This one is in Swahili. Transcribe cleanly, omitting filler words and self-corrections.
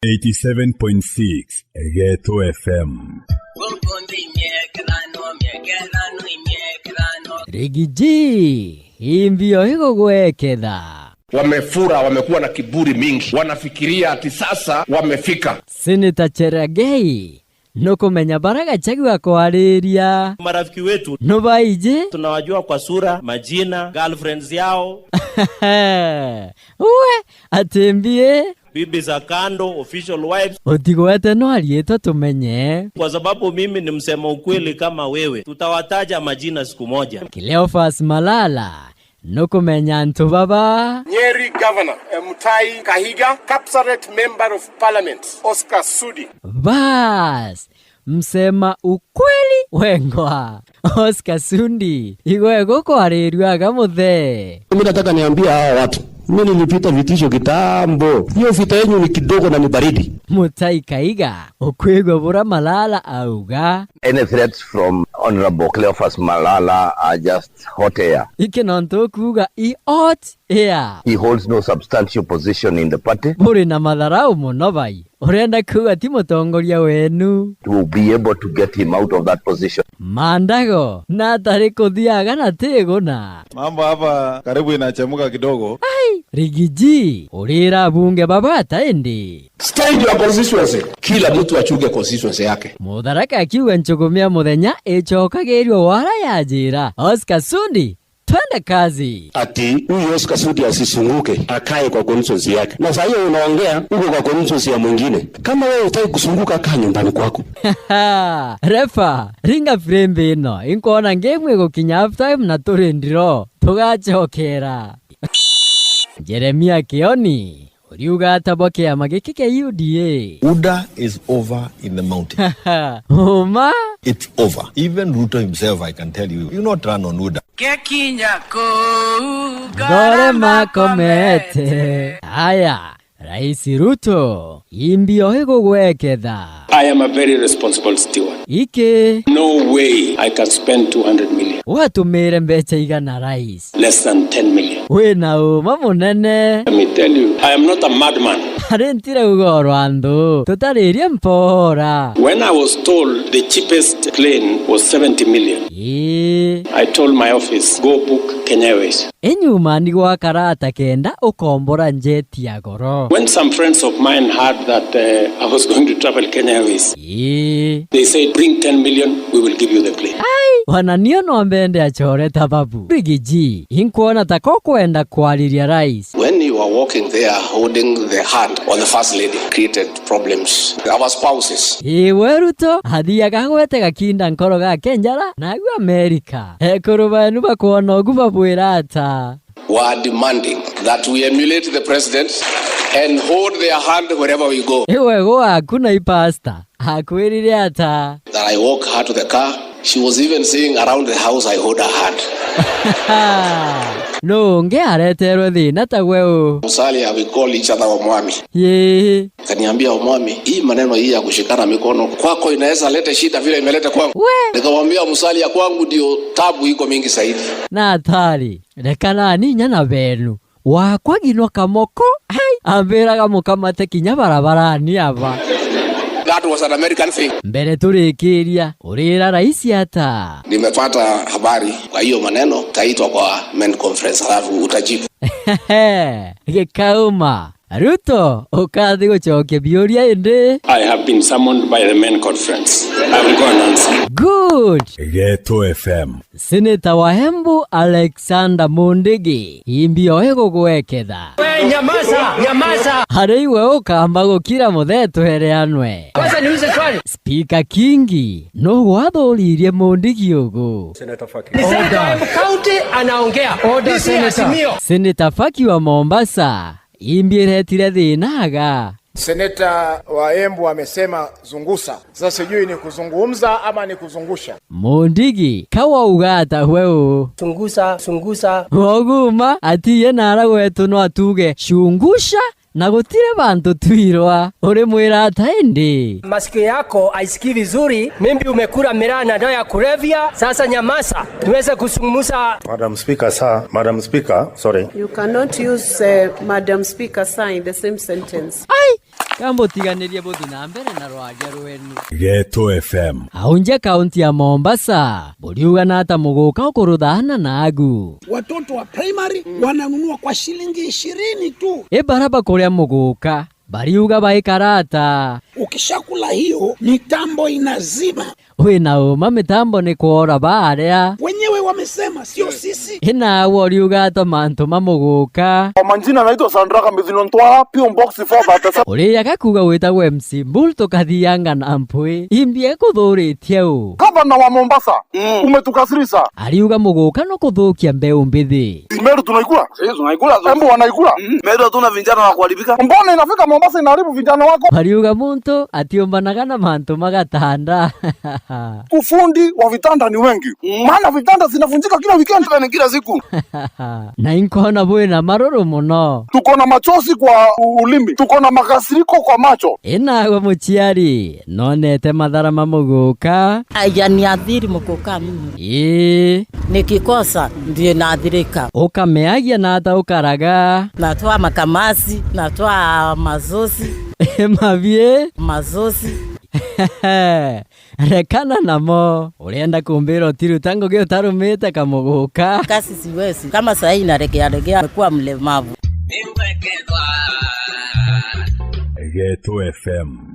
87.6 Ghetto FM. Rigiji, imbio hiko gweketha. Wamefura, wamekuwa na kiburi mingi. Wanafikiria ati sasa wamefika. Senator Cherargei nukumenya baraga chagua kwariria. Marafiki wetu Nubaije tunawajua kwa sura, majina, girlfriends yao. Uwe atembie Bibi za kando, official wives. Otigwete no alieto tumenye. Kwa sababu mimi ni msema ukweli kama wewe. Tutawataja majina siku moja. Cleophas Malala nukumenya ntu baba. Nyeri Governor Mutahi Kahiga, Kapsaret Member of Parliament Oscar Sudi. Bas msema ukweli wengwa Oscar Sudi igwego kwariruaga muthe. Mimi nataka niambia hawa watu, mimi nilipita vitisho kitambo. Hiyo vita yenu ni kidogo na ni baridi. Mutahi Kahiga okwigwa bura Malala auga. Any threats from Honorable Cleophas Malala are just hot air. Ikinonto kuga hot air. He holds no substantial position in the party. Muri na madharau muno bai. Urenda kuga ti mutongoria wenu. To be able to get him out of that position. Mandago na tari kuthiaga na tiguna. Mambo hapa karibu inachemuka kidogo. Ai, Rigiji urira bunge baba ataendi. Stage your constituency. Kila mtu achunge constituency yake. Mutharaka akiuga nchugumia muthenya icokagirio wara ya njira. Oscar Sudi twende kazi. Ati huyu Oscar Sudi asisunguke, akae kwa constituency yake. Na sasa hiyo unaongea uko kwa constituency ya mwingine. Kama wewe utaki kusunguka, kaa nyumbani kwako. Refa ringa frame ino inkuona game gukinya half time na turi ndiro tugacokera. Jeremia Kioni uriuga ataboke amagiki ke UDA. UDA is over in the mountain. Oma? It's over. Even Ruto himself, I can tell you, you not run on UDA. Gore makomete. Aya, Rais Ruto imbio hiko gweketha. I am a very responsible steward. Ike No way I can spend 200 million. watumire mbecha igana rais. Less than 10 million. Wina uma munene. Let me tell you, I am not a madman. Arentire ugoro andu tutaririe mpora. When I was told the cheapest plane was 70 million, I told my office, go book Kenya Airways. Enyuma ni gwa karata kenda ukombora njeti ya goro. When some friends of mine heard that I was going to travel Kenya Airways, they said, bring 10 million, we will give you the plane. Ai, wananio no mbende achore tababu. Rigiji, inkuona tako kwenda kwariria rais. When you are walking there holding the hand of the first lady, created problems. Our spouses. Iwe Ruto, hathia gagwete gakinda nkoro ga Kenjara, nagu Amerika. Ekuru banu bakuona oguba bwirata. Were demanding that we emulate the president and hold their hand wherever we go. Iwe go hakuna ipasta. Hakwirire ata. That I walk her to the car. She was even saying around the house I hold her hand. No, nge areterwe thina tagweo. Musalia, we call each other omwami. Ye. Kaniambia omwami, hii maneno hii ya kushikana mikono kwako inaweza leta shida vile imeleta kwangu. Nikamwambia Musalia, kwangu ndio tabu iko mingi zaidi. Na atari, rekana ninya na benu. Wakwa gino kamoko, hai, amberaga mukamate kinya barabarani aba. That was an American thing. Mbere turikiria, urira raisi ata. Nimepata habari kwa hiyo maneno, taitwa kwa men conference alafu utajibu. Gikauma. Ruto, ukathi gucokia biuria indi. I have been summoned by the men conference. I will go and answer. Good. Ghetto FM. Senator wa Embu Alexander Mundigi imbio hiko gweketha. Nyamaza. Hari iwe ukamba gukira muthetu hereanwe. Kwanza niulize swali. Speaker Kingi no gwathuririe Mundigi ugu. Senator Faki. Senator County anaongea. Order Senator. Senator Faki wa Mombasa imbiretire thinaga. Seneta wa Embu amesema zungusa. Sasa sijui ni kuzungumza ama ni kuzungusha. Mundigi kawa ugata weo. Sungusa. Oguma atiye nara gwetu no atuge shungusha na gutire bantu twirwa uri mwira ataendi. Masikio yako aisikii vizuri, mimi umekula miraa na dawa ya kulevya. Sasa nyamaza tuweze kusungumuza. Madam Speaker, sorry. You cannot use Madam Speaker sir in the same sentence. Ai kambo tiganirie buthi na mbere na rwagia rwenu Geto FM aunje kaunti ya Mombasa buriuga na ata muguka ukuruthana nagu watoto wa primary wananunua kwa shilingi 20 tu baraba kuria muguka bariuga baikarata ukishakula hiyo mitambo inazima wina uma mitambo ni kuora baria wenyewe wamesema sio sisi ina woriuga ato mantu mamuguka manjina naitwa Sandraka Mithinontwara Pio Box 4 batasa uria gakuga witagwo MC Bull tukathianga na mpwi imbie kuthuritie u gavana wa Mombasa umetukasirisha ariuga muguka no kuthukia mbeu mbithi Meru tunaikula tunaikula embu wanaikula Meru hatuna vijana wa kuharibika mbona inafika Mombasa inaharibu vijana wako ariuga muntu atiombanaga na mantu magatanda ufundi wa vitanda ni wengi maana vitanda zinavunjika kila weekend na kila siku na inkona bwina maruru muno tuko na machozi kwa ulimi tuko na makasiriko kwa macho ina muchiari nonete madhara mamuguka aya ni athiri muguka mimi nikikosa ndiye naathirika ukameagia na hata ukaraga natoa makamasi natoa mazosi mavie mazosi rekana namo ulienda kumbira tiru tango geo tarumete kamuguka kasi siwezi kama sasa inaregea amekuwa mlemavu Geto FM